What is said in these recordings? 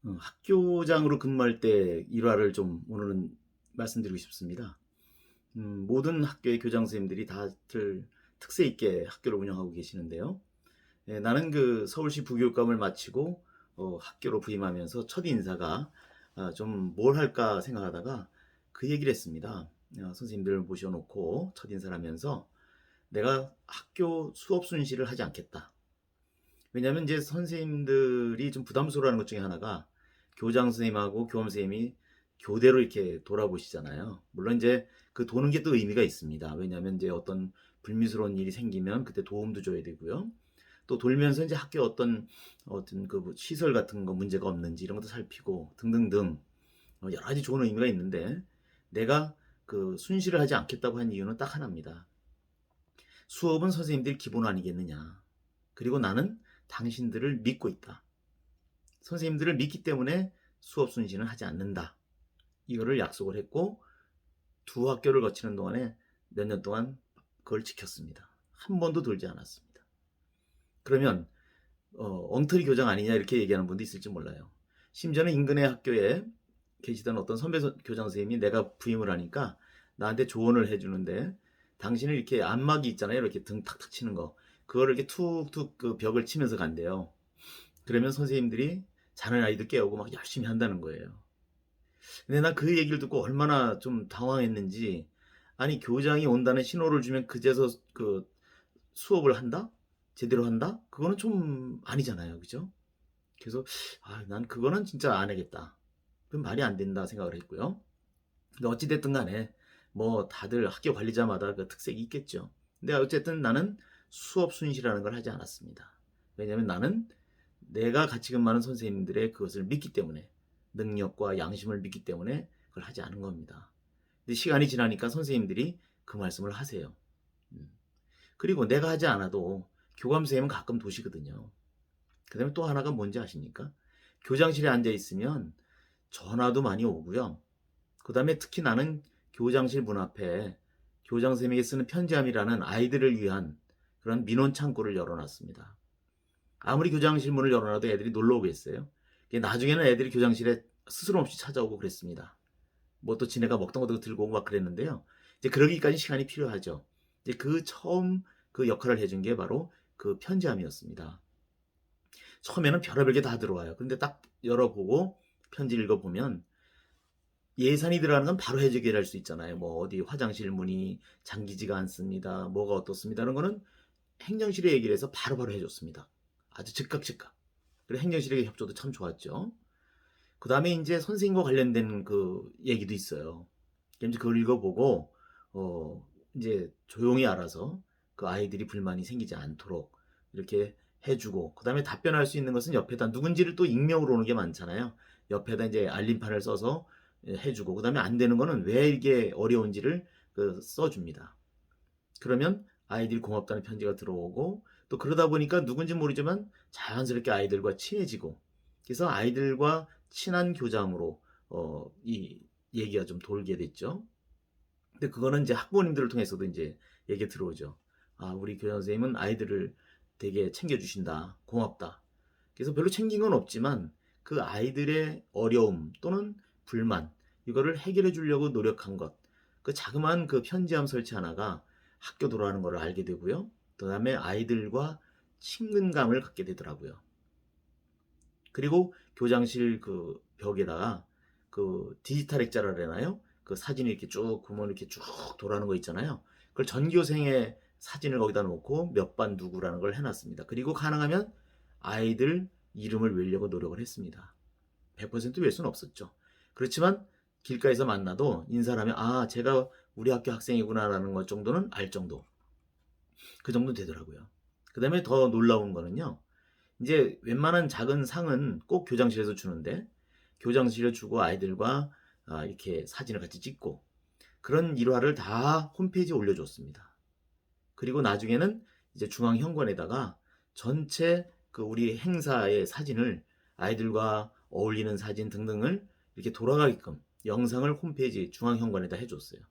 학교장으로 근무할 때 일화를 좀 오늘은 말씀드리고 싶습니다. 모든 학교의 교장 선생님들이 다들 특색 있게 학교를 운영하고 계시는데요. 나는 그 서울시 부교육감을 마치고 학교로 부임하면서 첫 인사가 좀 뭘 할까 생각하다가 그 얘기를 했습니다. 선생님들 모셔놓고 첫 인사를 하면서 내가 학교 수업 순시를 하지 않겠다. 왜냐하면 이제 선생님들이 좀 부담스러워하는 것 중에 하나가 교장 선생님하고 교감 선생님이 교대로 이렇게 돌아보시잖아요. 물론 이제 그 도는 게 또 의미가 있습니다. 왜냐하면 이제 어떤 불미스러운 일이 생기면 그때 도움도 줘야 되고요. 또 돌면서 이제 학교 어떤 그 시설 같은 거 문제가 없는지 이런 것도 살피고 등등등 여러 가지 좋은 의미가 있는데 내가 그 순시를 하지 않겠다고 한 이유는 딱 하나입니다. 수업은 선생님들이 기본 아니겠느냐. 그리고 나는 당신들을 믿고 있다. 선생님들을 믿기 때문에 수업 순시는 하지 않는다. 이거를 약속을 했고 두 학교를 거치는 동안에 몇 년 동안 그걸 지켰습니다. 한 번도 돌지 않았습니다. 그러면 엉터리 교장 아니냐 이렇게 얘기하는 분도 있을지 몰라요. 심지어는 인근의 학교에 계시던 어떤 선배 교장 선생님이 내가 부임을 하니까 나한테 조언을 해주는데 당신은 이렇게 안마기 있잖아요. 이렇게 등 탁탁 치는 거. 그거를 이렇게 툭툭 그 벽을 치면서 간대요. 그러면 선생님들이 자는 아이들 깨우고 막 열심히 한다는 거예요. 근데 나 그 얘기를 듣고 얼마나 좀 당황했는지, 아니 교장이 온다는 신호를 주면 그제서 그 수업을 한다? 제대로 한다? 그거는 좀 아니잖아요. 그죠? 그래서 난 그거는 진짜 안 하겠다. 그건 말이 안 된다 생각을 했고요. 근데 어찌됐든 간에 뭐 다들 학교 관리자마다 그 특색이 있겠죠. 근데 어쨌든 나는 수업 순시라는 걸 하지 않았습니다. 왜냐면 나는 내가 가치금 많은 선생님들의 그것을 믿기 때문에, 능력과 양심을 믿기 때문에 그걸 하지 않은 겁니다. 근데 시간이 지나니까 선생님들이 그 말씀을 하세요. 음. 그리고 내가 하지 않아도 교감 선생님은 가끔 도시거든요. 그 다음에 또 하나가 뭔지 아십니까? 교장실에 앉아 있으면 전화도 많이 오고요. 그 다음에 특히 나는 교장실 문 앞에 교장 선생님에게 쓰는 편지함이라는 아이들을 위한 그런 민원 창구를 열어놨습니다. 아무리 교장실 문을 열어놔도 애들이 놀러 오겠어요. 나중에는 애들이 교장실에 스스럼 없이 찾아오고 그랬습니다. 뭐 또 지네가 먹던 것도 들고 오고 막 그랬는데요. 이제 그러기까지 시간이 필요하죠. 이제 그 처음 그 역할을 해준 게 바로 그 편지함이었습니다. 처음에는 별의별 게 다 들어와요. 근데 딱 열어보고 편지 읽어보면 예산이 들어가는 건 바로 해결할 수 있잖아요. 뭐 어디 화장실 문이 잠기지가 않습니다. 뭐가 어떻습니다. 이런 거는 행정실에 얘기를 해서 바로바로 해줬습니다. 아주 즉각. 그리고 행정실의 협조도 참 좋았죠. 그 다음에 이제 선생님과 관련된 그 얘기도 있어요. 이제 그걸 읽어보고, 이제 조용히 알아서 그 아이들이 불만이 생기지 않도록 이렇게 해주고, 그 다음에 답변할 수 있는 것은 옆에다 누군지를 또 익명으로 오는 게 많잖아요. 옆에다 이제 알림판을 써서 해주고, 그 다음에 안 되는 거는 왜 이게 어려운지를 써줍니다. 그러면 아이들이 고맙다는 편지가 들어오고, 또 그러다 보니까 누군지 모르지만 자연스럽게 아이들과 친해지고, 그래서 아이들과 친한 교장으로 이 얘기가 좀 돌게 됐죠. 근데 그거는 이제 학부모님들을 통해서도 이제 얘기 들어오죠. 우리 교장 선생님은 아이들을 되게 챙겨주신다. 고맙다. 그래서 별로 챙긴 건 없지만 그 아이들의 어려움 또는 불만, 이거를 해결해 주려고 노력한 것. 그 자그마한 그 편지함 설치 하나가 학교 돌아가는 걸 알게 되고요. 그 다음에 아이들과 친근감을 갖게 되더라고요. 그리고 교장실 그 벽에다가 그 디지털 액자라 그러나요? 그 사진이 이렇게 쭉 보면 이렇게 쭉 돌아가는 거 있잖아요. 그걸 전교생의 사진을 거기다 놓고 몇 반 누구라는 걸 해놨습니다. 그리고 가능하면 아이들 이름을 외우려고 노력을 했습니다. 100%외울 수는 없었죠. 그렇지만 길가에서 만나도 인사를 하면 제가 우리 학교 학생이구나라는 것 정도는 알 정도. 그 정도 되더라고요. 그 다음에 더 놀라운 거는요. 이제 웬만한 작은 상은 꼭 교장실에서 주는데 교장실에 주고 아이들과 이렇게 사진을 같이 찍고 그런 일화를 다 홈페이지에 올려줬습니다. 그리고 나중에는 이제 중앙현관에다가 전체 그 우리 행사의 사진을 아이들과 어울리는 사진 등등을 이렇게 돌아가게끔 영상을 홈페이지 중앙현관에다 해줬어요.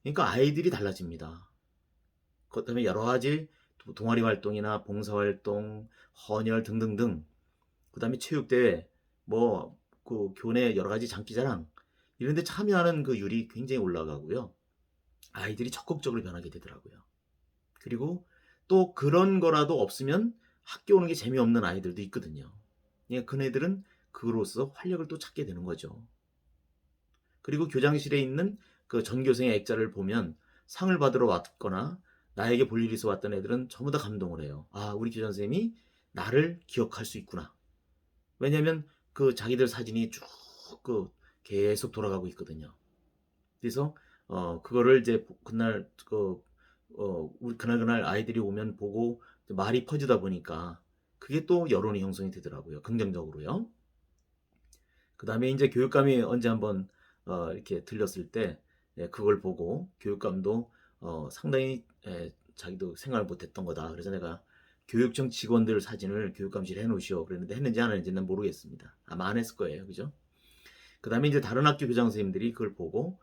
그러니까 아이들이 달라집니다. 그다음에 여러 가지 동아리 활동이나 봉사활동, 헌혈 등등등, 그다음에 체육대회, 뭐 그 교내 여러 가지 장기자랑 이런 데 참여하는 그 율이 굉장히 올라가고요. 아이들이 적극적으로 변하게 되더라고요. 그리고 또 그런 거라도 없으면 학교 오는 게 재미없는 아이들도 있거든요. 예, 그네들은 그로써 활력을 또 찾게 되는 거죠. 그리고 교장실에 있는 그 전교생의 액자를 보면 상을 받으러 왔거나 나에게 볼 일이 있어 왔던 애들은 전부 다 감동을 해요. 아, 우리 교장 선생님이 나를 기억할 수 있구나. 왜냐면 그 자기들 사진이 쭉 그 계속 돌아가고 있거든요. 그래서 그거를 이제 그날 우리 그날 아이들이 오면 보고 말이 퍼지다 보니까 그게 또 여론이 형성이 되더라고요. 긍정적으로요. 그다음에 이제 교육감이 언제 한번 이렇게 들렸을 때 예, 그걸 보고 교육감도 상당히 자기도 생각을 못했던 거다. 그래서 내가 교육청 직원들 사진을 교육감실에 해놓으시오. 그랬는데 했는지 안 했는지는 모르겠습니다. 아마 안 했을 거예요. 그죠? 그다음에 이제 다른 학교 교장 선생님들이 그걸 보고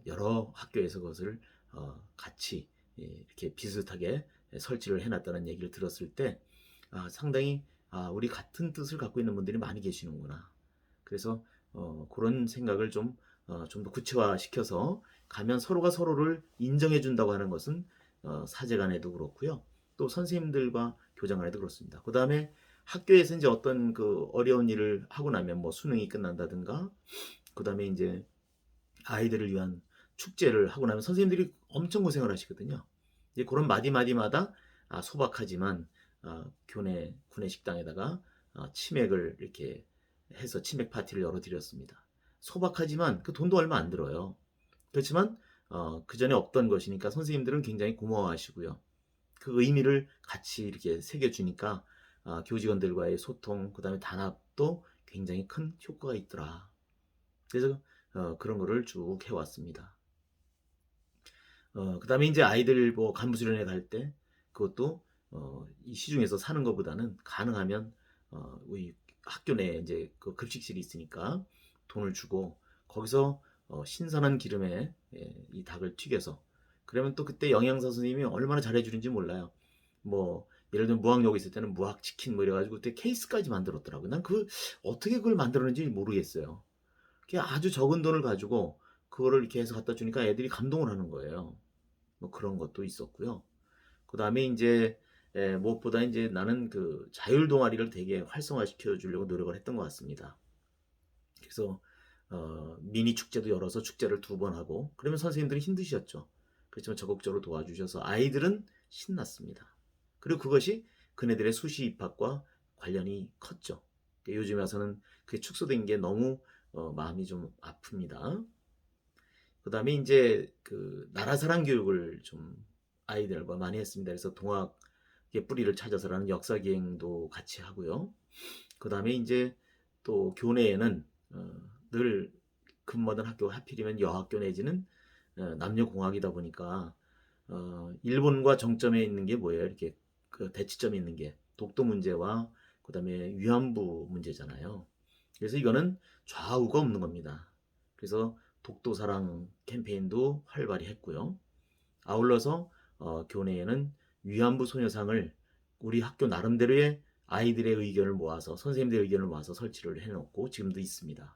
여러 학교에서 그것을 같이 이렇게 비슷하게 설치를 해놨다는 얘기를 들었을 때 상당히 우리 같은 뜻을 갖고 있는 분들이 많이 계시는구나. 그래서 그런 생각을 좀 더 구체화시켜서 가면 서로가 서로를 인정해 준다고 하는 것은 사제 간에도 그렇고요. 또 선생님들과 교장 간에도 그렇습니다. 그 다음에 학교에서 이제 어떤 그 어려운 일을 하고 나면 뭐 수능이 끝난다든가 그 다음에 이제 아이들을 위한 축제를 하고 나면 선생님들이 엄청 고생을 하시거든요. 이제 그런 마디마디마다 소박하지만 교내 구내식당에다가 치맥을 이렇게 해서 치맥 파티를 열어드렸습니다. 소박하지만 그 돈도 얼마 안 들어요. 그렇지만 그 전에 없던 것이니까 선생님들은 굉장히 고마워하시고요. 그 의미를 같이 이렇게 새겨주니까 교직원들과의 소통, 그 다음에 단합도 굉장히 큰 효과가 있더라. 그래서 그런 거를 쭉 해왔습니다. 그 다음에 이제 아이들 뭐 간부수련회 갈 때 그것도 이 시중에서 사는 것보다는 가능하면 우리 학교 내에 이제 그 급식실이 있으니까 돈을 주고 거기서 신선한 기름에 이 닭을 튀겨서 그러면 또 그때 영양사 선생님이 얼마나 잘해주는지 몰라요. 뭐 예를 들면 무학여고 있을 때는 무학 치킨 뭐 이래가지고 그때 케이스까지 만들었더라고요. 난 그 어떻게 그걸 만들었는지 모르겠어요. 그게 아주 적은 돈을 가지고 그거를 이렇게 해서 갖다 주니까 애들이 감동을 하는 거예요. 뭐 그런 것도 있었고요. 그 다음에 이제 무엇보다 이제 나는 그 자율 동아리를 되게 활성화시켜 주려고 노력을 했던 것 같습니다. 그래서 미니 축제도 열어서 축제를 2번 하고 그러면 선생님들은 힘드셨죠. 그렇지만 적극적으로 도와주셔서 아이들은 신났습니다. 그리고 그것이 그네들의 수시 입학과 관련이 컸죠. 요즘에 와서는 그게 축소된 게 너무 마음이 좀 아픕니다. 그 다음에 이제 그 나라사랑 교육을 좀 아이들과 많이 했습니다. 그래서 동학의 뿌리를 찾아서라는 역사기행도 같이 하고요. 그 다음에 이제 또 교내에는 늘 근무하던 학교가 하필이면 여학교 내지는 남녀공학이다 보니까 일본과 정점에 있는 게 뭐예요? 이렇게 그 대치점에 있는 게 독도 문제와 그 다음에 위안부 문제잖아요. 그래서 이거는 좌우가 없는 겁니다. 그래서 독도 사랑 캠페인도 활발히 했고요. 아울러서 교내에는 위안부 소녀상을 우리 학교 나름대로의 아이들의 의견을 모아서 선생님들의 의견을 모아서 설치를 해놓고 지금도 있습니다.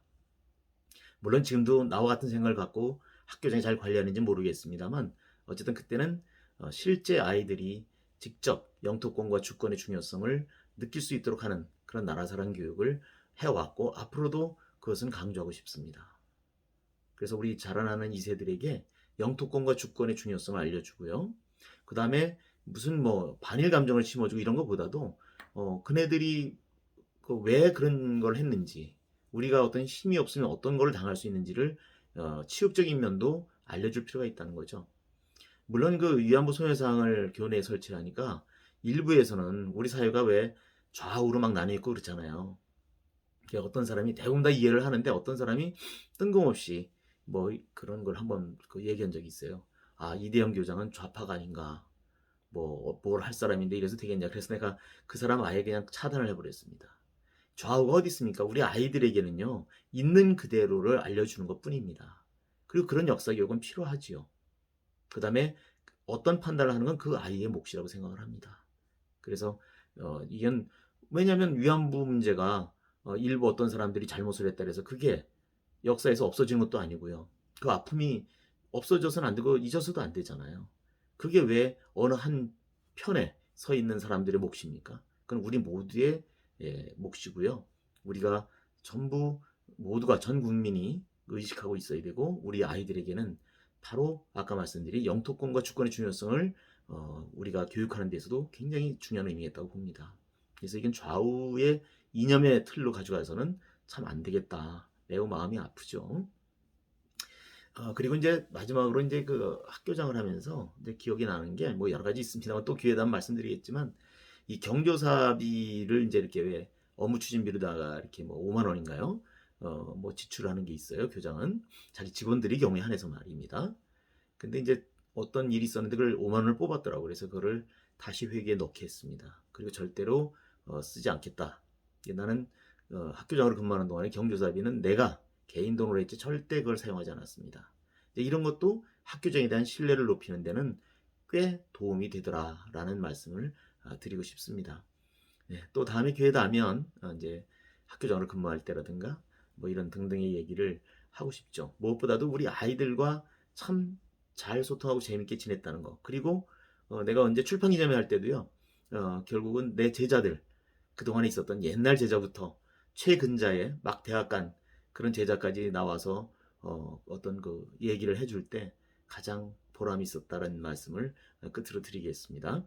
물론 지금도 나와 같은 생각을 갖고 학교장이 잘 관리하는지 모르겠습니다만 어쨌든 그때는 실제 아이들이 직접 영토권과 주권의 중요성을 느낄 수 있도록 하는 그런 나라사랑 교육을 해왔고 앞으로도 그것은 강조하고 싶습니다. 그래서 우리 자라나는 2세들에게 영토권과 주권의 중요성을 알려주고요. 그 다음에 무슨 뭐 반일 감정을 심어주고 이런 것보다도 그네들이 왜 그런 걸 했는지 우리가 어떤 힘이 없으면 어떤 걸 당할 수 있는지를 치욕적인 면도 알려줄 필요가 있다는 거죠. 물론 그 위안부 소녀상을 교내에 설치하니까 일부에서는 우리 사회가 왜 좌우로 막 나뉘어 있고 그렇잖아요. 어떤 사람이 대부분 다 이해를 하는데 어떤 사람이 뜬금없이 뭐 그런 걸 한번 얘기한 적이 있어요. 이대영 교장은 좌파가 아닌가. 뭐 뭘 할 사람인데 이래서 되겠냐. 그래서 내가 그 사람 아예 그냥 차단을 해버렸습니다. 좌우가 어디 있습니까? 우리 아이들에게는요. 있는 그대로를 알려주는 것 뿐입니다. 그리고 그런 역사 교육은 필요하지요. 그 다음에 어떤 판단을 하는 건 그 아이의 몫이라고 생각을 합니다. 그래서 이건 왜냐하면 위안부 문제가 일부 어떤 사람들이 잘못을 했다 그래서 그게 역사에서 없어지는 것도 아니고요. 그 아픔이 없어져서는 안 되고 잊어서도 안 되잖아요. 그게 왜 어느 한 편에 서 있는 사람들의 몫입니까? 그건 우리 모두의 몫이고요. 우리가 전부 모두가 전 국민이 의식하고 있어야 되고 우리 아이들에게는 바로 아까 말씀드린 영토권과 주권의 중요성을 우리가 교육하는 데서도 굉장히 중요한 의미가 있다고 봅니다. 그래서 이건 좌우의 이념의 틀로 가져가서는 참 안 되겠다. 매우 마음이 아프죠. 그리고 이제 마지막으로 이제 그 학교장을 하면서 이제 기억이 나는 게 뭐 여러 가지 있습니다만 또 기회에 되면 말씀드리겠지만 이 경조사비를 이제 이렇게 왜 업무 추진비로다가 이렇게 뭐 5만 원인가요? 뭐 지출하는 게 있어요. 교장은 자기 직원들이 경우에 한해서 말입니다. 근데 이제 어떤 일이 있었는데 그걸 5만 원을 뽑았더라고. 그래서 그거를 다시 회계에 넣게 했습니다. 그리고 절대로 쓰지 않겠다. 나는 학교장으로 근무하는 동안에 경조사비는 내가 개인 돈으로 했지 절대 그걸 사용하지 않았습니다. 이런 것도 학교장에 대한 신뢰를 높이는 데는 꽤 도움이 되더라라는 말씀을 드리고 싶습니다. 네, 또 다음에 기회 되면 이제 학교장으로 근무할 때라든가 뭐 이런 등등의 얘기를 하고 싶죠. 무엇보다도 우리 아이들과 참 잘 소통하고 재밌게 지냈다는 거. 그리고 내가 언제 출판 기자회 할 때도요. 결국은 내 제자들 그동안에 있었던 옛날 제자부터 최근자의 막 대학 간 그런 제자까지 나와서 어떤 그 얘기를 해줄 때 가장 보람이 있었다는 말씀을 끝으로 드리겠습니다.